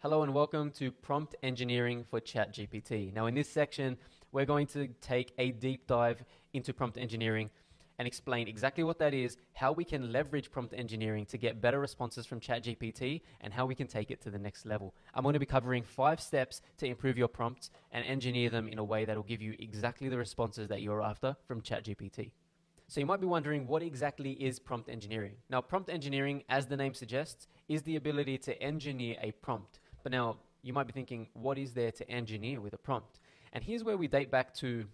Hello and welcome to Prompt Engineering for ChatGPT. Now in this section, we're going to take a deep dive into prompt engineering and explain exactly what that is, how we can leverage prompt engineering to get better responses from ChatGPT, and how we can take it to the next level. I'm going to be covering 5 steps to improve your prompts and engineer them in a way that will give you exactly the responses that you're after from ChatGPT. So you might be wondering, what exactly is prompt engineering? Now, prompt engineering, as the name suggests, is the ability to engineer a prompt. But now, you might be thinking, what is there to engineer with a prompt? And here's where we date back to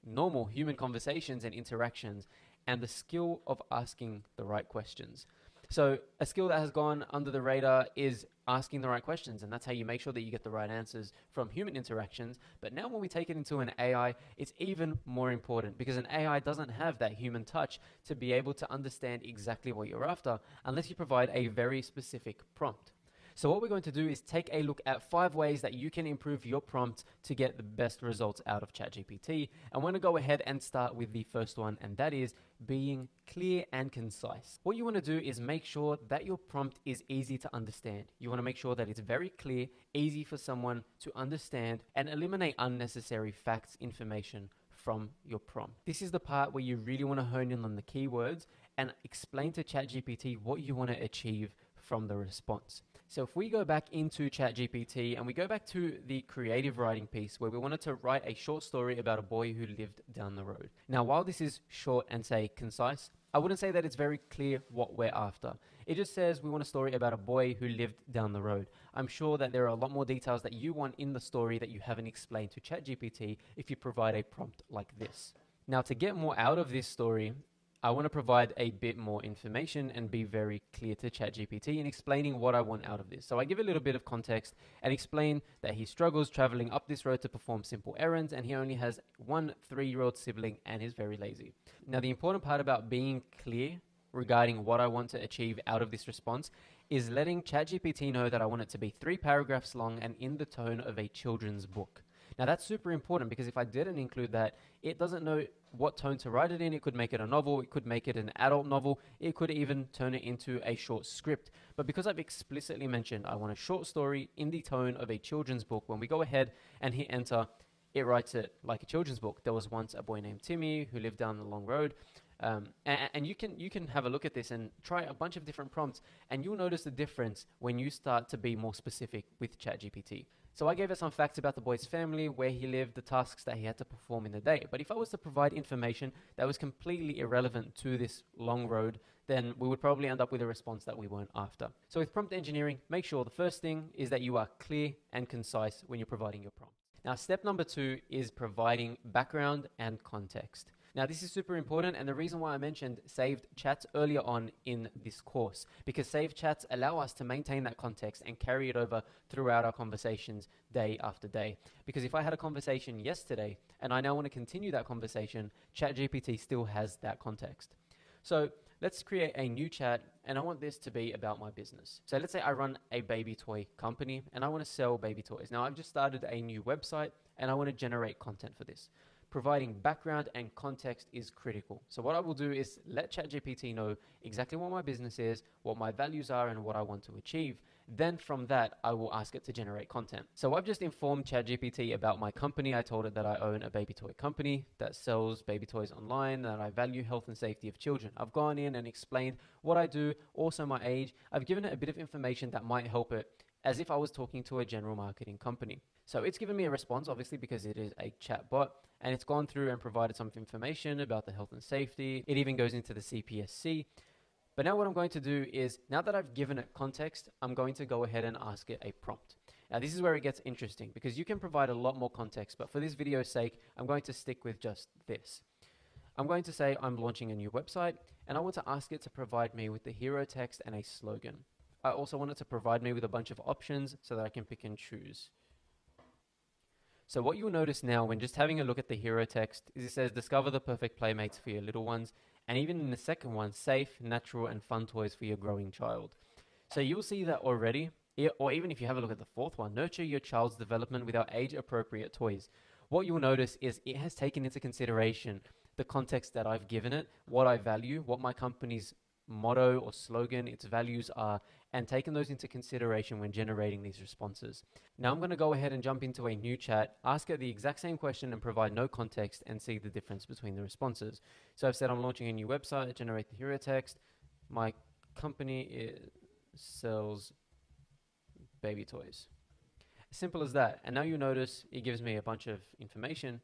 normal human conversations and interactions and the skill of asking the right questions. So a skill that has gone under the radar is asking the right questions, and that's how you make sure that you get the right answers from human interactions. But now when we take it into an AI, it's even more important because an AI doesn't have that human touch to be able to understand exactly what you're after unless you provide a very specific prompt. So what we're going to do is take a look at 5 ways that you can improve your prompt to get the best results out of ChatGPT. I'm going to go ahead and start with the first one, and that is being clear and concise. What you want to do is make sure that your prompt is easy to understand. You want to make sure that it's very clear, easy for someone to understand, and eliminate unnecessary facts, information from your prompt. This is the part where you really want to hone in on the keywords and explain to ChatGPT what you want to achieve from the response. So if we go back into ChatGPT and we go back to the creative writing piece where we wanted to write a short story about a boy who lived down the road. Now, while this is short and say concise, I wouldn't say that it's very clear what we're after. It just says we want a story about a boy who lived down the road. I'm sure that there are a lot more details that you want in the story that you haven't explained to ChatGPT if you provide a prompt like this. Now, to get more out of this story, I want to provide a bit more information and be very clear to ChatGPT in explaining what I want out of this. So I give a little bit of context and explain that he struggles traveling up this road to perform simple errands, and he only has one 3-year-old sibling and is very lazy. Now, the important part about being clear regarding what I want to achieve out of this response is letting ChatGPT know that I want it to be 3 paragraphs long and in the tone of a children's book. Now that's super important because if I didn't include that, it doesn't know what tone to write it in. It could make it a novel, it could make it an adult novel, it could even turn it into a short script. But because I've explicitly mentioned I want a short story in the tone of a children's book, when we go ahead and hit enter, it writes it like a children's book. There was once a boy named Timmy who lived down the long road. And you can have a look at this and try a bunch of different prompts, and you'll notice the difference when you start to be more specific with ChatGPT. So I gave it some facts about the boy's family, where he lived, the tasks that he had to perform in the day. But if I was to provide information that was completely irrelevant to this long road, then we would probably end up with a response that we weren't after. So with prompt engineering, make sure the first thing is that you are clear and concise when you're providing your prompt. Now, step number 2 is providing background and context. Now, this is super important, and the reason why I mentioned saved chats earlier on in this course, because saved chats allow us to maintain that context and carry it over throughout our conversations day after day. Because if I had a conversation yesterday and I now want to continue that conversation, ChatGPT still has that context. So let's create a new chat, and I want this to be about my business. So let's say I run a baby toy company and I want to sell baby toys. Now, I've just started a new website and I want to generate content for this. Providing background and context is critical. So what I will do is let ChatGPT know exactly what my business is, what my values are, and what I want to achieve. Then from that, I will ask it to generate content. So I've just informed ChatGPT about my company. I told it that I own a baby toy company that sells baby toys online, that I value health and safety of children. I've gone in and explained what I do, also my age. I've given it a bit of information that might help it as if I was talking to a general marketing company. So it's given me a response, obviously, because it is a chat bot, and it's gone through and provided some information about the health and safety. It even goes into the CPSC. But now what I'm going to do is, now that I've given it context, I'm going to go ahead and ask it a prompt. Now this is where it gets interesting because you can provide a lot more context, but for this video's sake, I'm going to stick with just this. I'm going to say I'm launching a new website, and I want to ask it to provide me with the hero text and a slogan. I also want it to provide me with a bunch of options so that I can pick and choose. So what you'll notice now when just having a look at the hero text is it says, discover the perfect playmates for your little ones. And even in the second one, safe, natural, and fun toys for your growing child. So you'll see that already, or even if you have a look at the fourth one, nurture your child's development with our age-appropriate toys. What you'll notice is it has taken into consideration the context that I've given it, what I value, what my company's motto or slogan, its values are, and taken those into consideration when generating these responses. Now I'm going to go ahead and jump into a new chat, ask it the exact same question and provide no context and see the difference between the responses. So I've said I'm launching a new website, generate the hero text. My company sells baby toys. Simple as that. And now you notice it gives me a bunch of information.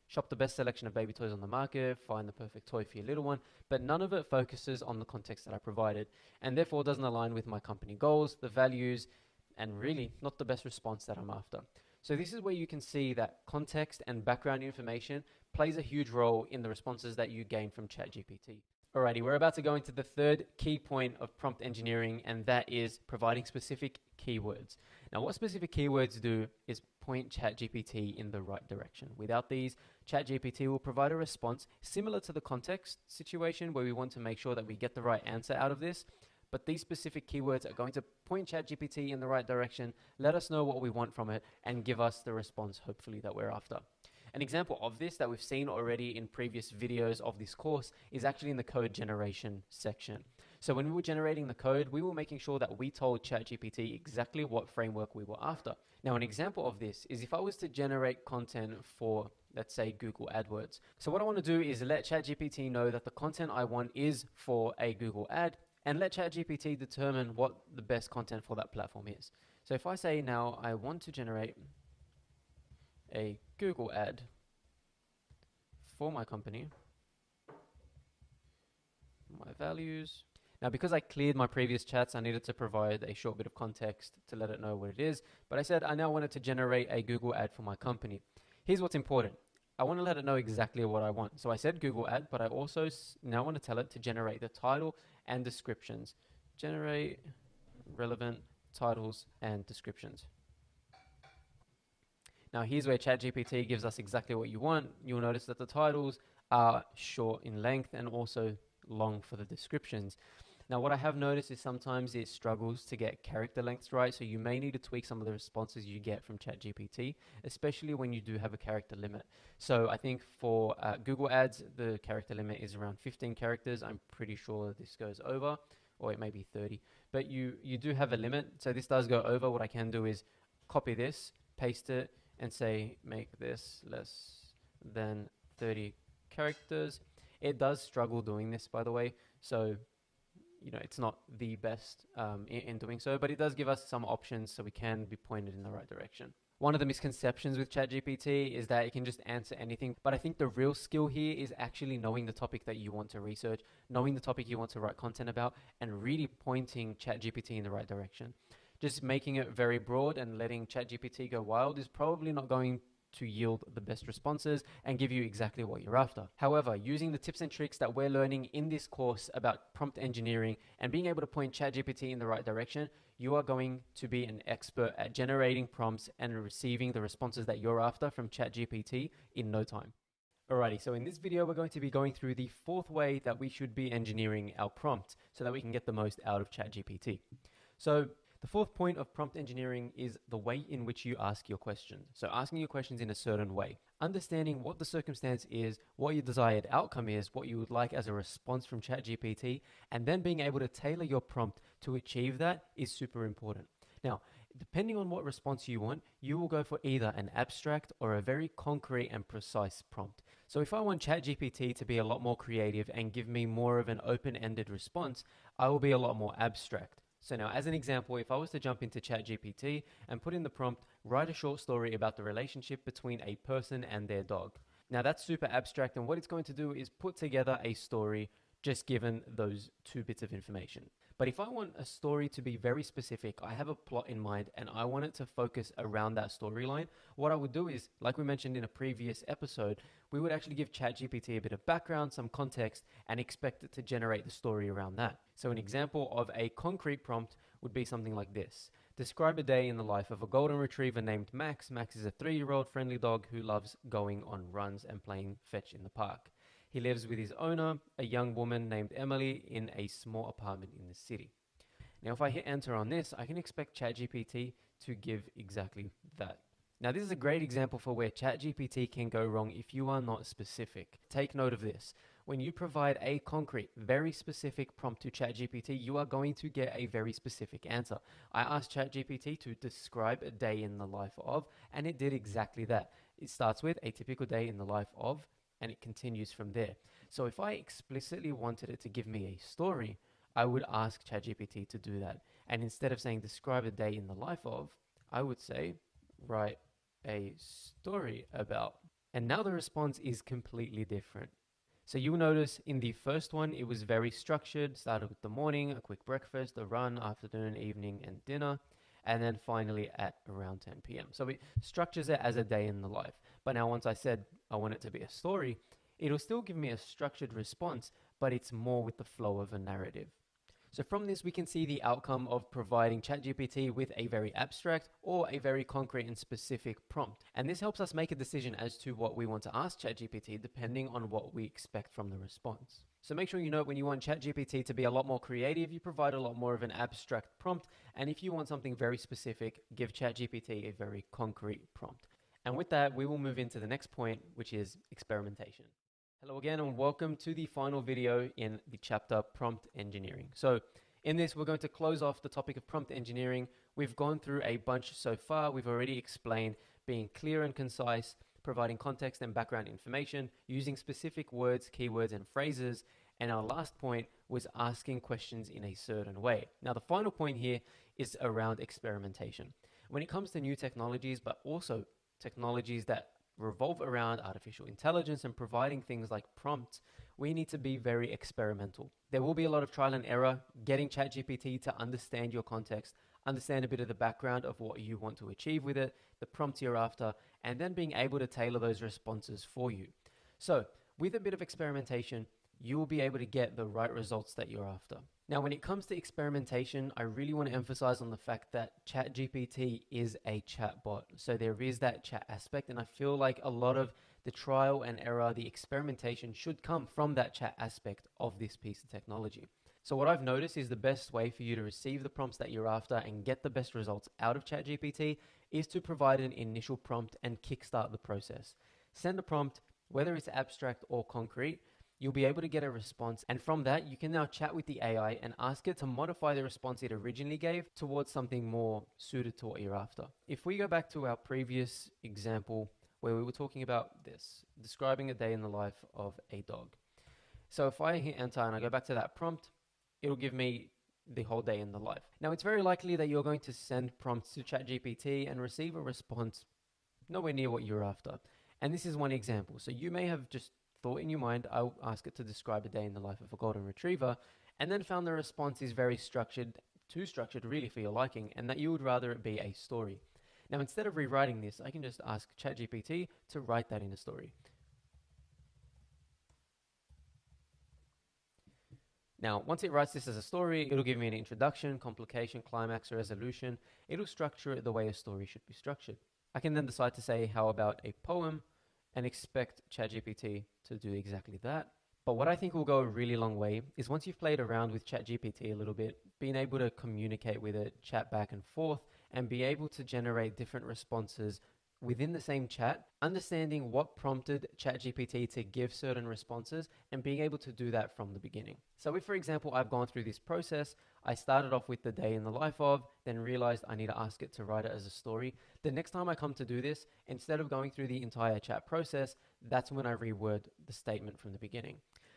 Shop the best selection of baby toys on the market, find the perfect toy for your little one, but none of it focuses on the context that I provided, and therefore doesn't align with my company goals, the values, and really not the best response that I'm after. So this is where you can see that context and background information plays a huge role in the responses that you gain from ChatGPT. Alrighty, we're about to go into the third key point of prompt engineering, and that is providing specific keywords. Now, what specific keywords do is point ChatGPT in the right direction. Without these, ChatGPT will provide a response similar to the context situation where we want to make sure that we get the right answer out of this. But these specific keywords are going to point ChatGPT in the right direction, let us know what we want from it, and give us the response, hopefully, that we're after. An example of this that we've seen already in previous videos of this course is actually in the code generation section. So when we were generating the code, we were making sure that we told ChatGPT exactly what framework we were after. Now, an example of this is if I was to generate content for, let's say, Google AdWords. So what I want to do is let ChatGPT know that the content I want is for a Google ad, and let ChatGPT determine what the best content for that platform is. So if I say now I want to generate a Google ad for my company, my values. Now, because I cleared my previous chats, I needed to provide a short bit of context to let it know what it is. But I said I now wanted to generate a Google ad for my company. Here's what's important. I want to let it know exactly what I want. So I said Google ad, but I also now want to tell it to generate the title and descriptions. Generate relevant titles and descriptions. Now here's where ChatGPT gives us exactly what you want. You'll notice that the titles are short in length and also long for the descriptions. Now what I have noticed is sometimes it struggles to get character lengths right, so you may need to tweak some of the responses you get from ChatGPT, especially when you do have a character limit. So I think for Google Ads, the character limit is around 15 characters. I'm pretty sure this goes over, or it may be 30, but you do have a limit. So this does go over. What I can do is copy this, paste it, and say make this less than 30 characters. It does struggle doing this, by the way, so it's not the best in doing so, but it does give us some options so we can be pointed in the right direction. One of the misconceptions with ChatGPT is that it can just answer anything, but I think the real skill here is actually knowing the topic that you want to research, knowing the topic you want to write content about, and really pointing ChatGPT in the right direction. Just making it very broad and letting ChatGPT go wild is probably not going to yield the best responses and give you exactly what you're after. However, using the tips and tricks that we're learning in this course about prompt engineering and being able to point ChatGPT in the right direction, you are going to be an expert at generating prompts and receiving the responses that you're after from ChatGPT in no time. Alrighty, so in this video, we're going to be going through the fourth way that we should be engineering our prompt so that we can get the most out of ChatGPT. So the fourth point of prompt engineering is the way in which you ask your questions. So asking your questions in a certain way. Understanding what the circumstance is, what your desired outcome is, what you would like as a response from ChatGPT, and then being able to tailor your prompt to achieve that is super important. Now, depending on what response you want, you will go for either an abstract or a very concrete and precise prompt. So if I want ChatGPT to be a lot more creative and give me more of an open-ended response, I will be a lot more abstract. So now, as an example, if I was to jump into ChatGPT and put in the prompt, write a short story about the relationship between a person and their dog. Now that's super abstract, and what it's going to do is put together a story just given those two bits of information. But if I want a story to be very specific, I have a plot in mind and I want it to focus around that storyline, what I would do is, like we mentioned in a previous episode, we would actually give ChatGPT a bit of background, some context, and expect it to generate the story around that. So an example of a concrete prompt would be something like this. Describe a day in the life of a golden retriever named Max. Max is a 3-year-old friendly dog who loves going on runs and playing fetch in the park. He lives with his owner, a young woman named Emily, in a small apartment in the city. Now, if I hit enter on this, I can expect ChatGPT to give exactly that. Now, this is a great example for where ChatGPT can go wrong if you are not specific. Take note of this. When you provide a concrete, very specific prompt to ChatGPT, you are going to get a very specific answer. I asked ChatGPT to describe a day in the life of, and it did exactly that. It starts with a typical day in the life of, and it continues from there. So if I explicitly wanted it to give me a story, I would ask ChatGPT to do that. And instead of saying describe a day in the life of, I would say write a story about. And now the response is completely different. So you'll notice in the first one, it was very structured, started with the morning, a quick breakfast, a run, afternoon, evening, and dinner, and then finally at around 10 p.m. So it structures it as a day in the life. But now once I said I want it to be a story, it'll still give me a structured response, but it's more with the flow of a narrative. So from this, we can see the outcome of providing ChatGPT with a very abstract or a very concrete and specific prompt. And this helps us make a decision as to what we want to ask ChatGPT depending on what we expect from the response. So make sure you know when you want ChatGPT to be a lot more creative, you provide a lot more of an abstract prompt. And if you want something very specific, give ChatGPT a very concrete prompt. And with that, we will move into the next point, which is experimentation. Hello again and welcome to the final video in the chapter Prompt Engineering. So in this, we're going to close off the topic of prompt engineering. We've gone through a bunch so far. We've already explained being clear and concise, providing context and background information, using specific words, keywords, and phrases. And our last point was asking questions in a certain way. Now, the final point here is around experimentation. When it comes to new technologies, but also technologies that revolve around artificial intelligence and providing things like prompts, we need to be very experimental. There will be a lot of trial and error, getting ChatGPT to understand your context, understand a bit of the background of what you want to achieve with it, the prompt you're after, and then being able to tailor those responses for you. So with a bit of experimentation, you will be able to get the right results that you're after. Now, when it comes to experimentation, I really want to emphasize on the fact that ChatGPT is a chatbot. So there is that chat aspect, and I feel like a lot of the trial and error, the experimentation should come from that chat aspect of this piece of technology. So what I've noticed is the best way for you to receive the prompts that you're after and get the best results out of ChatGPT is to provide an initial prompt and kickstart the process. Send a prompt, whether it's abstract or concrete, you'll be able to get a response, and from that you can now chat with the AI and ask it to modify the response it originally gave towards something more suited to what you're after. If we go back to our previous example where we were talking about this, describing a day in the life of a dog. So if I hit enter and I go back to that prompt, it'll give me the whole day in the life. Now it's very likely that you're going to send prompts to ChatGPT and receive a response nowhere near what you're after. And this is one example. So you may have just thought in your mind, I'll ask it to describe a day in the life of a golden retriever, and then found the response is very structured, too structured really for your liking, and that you would rather it be a story. Now, instead of rewriting this, I can just ask ChatGPT to write that in a story. Now, once it writes this as a story, it'll give me an introduction, complication, climax, resolution. It'll structure it the way a story should be structured. I can then decide to say, how about a poem, and expect ChatGPT to do exactly that. But what I think will go a really long way is once you've played around with ChatGPT a little bit, being able to communicate with it, chat back and forth, and be able to generate different responses within the same chat, understanding what prompted ChatGPT to give certain responses and being able to do that from the beginning. So if, for example, I've gone through this process, I started off with the day in the life of, then realized I need to ask it to write it as a story. The next time I come to do this, instead of going through the entire chat process, that's when I reword the statement from the beginning.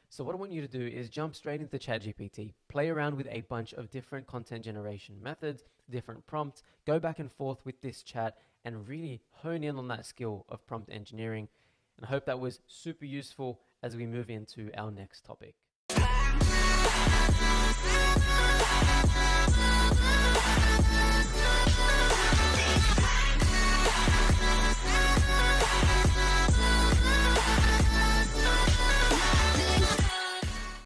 So what I want you to do is jump straight into ChatGPT, play around with a bunch of different content generation methods, different prompts, go back and forth with this chat and really hone in on that skill of prompt engineering. And I hope that was super useful as we move into our next topic.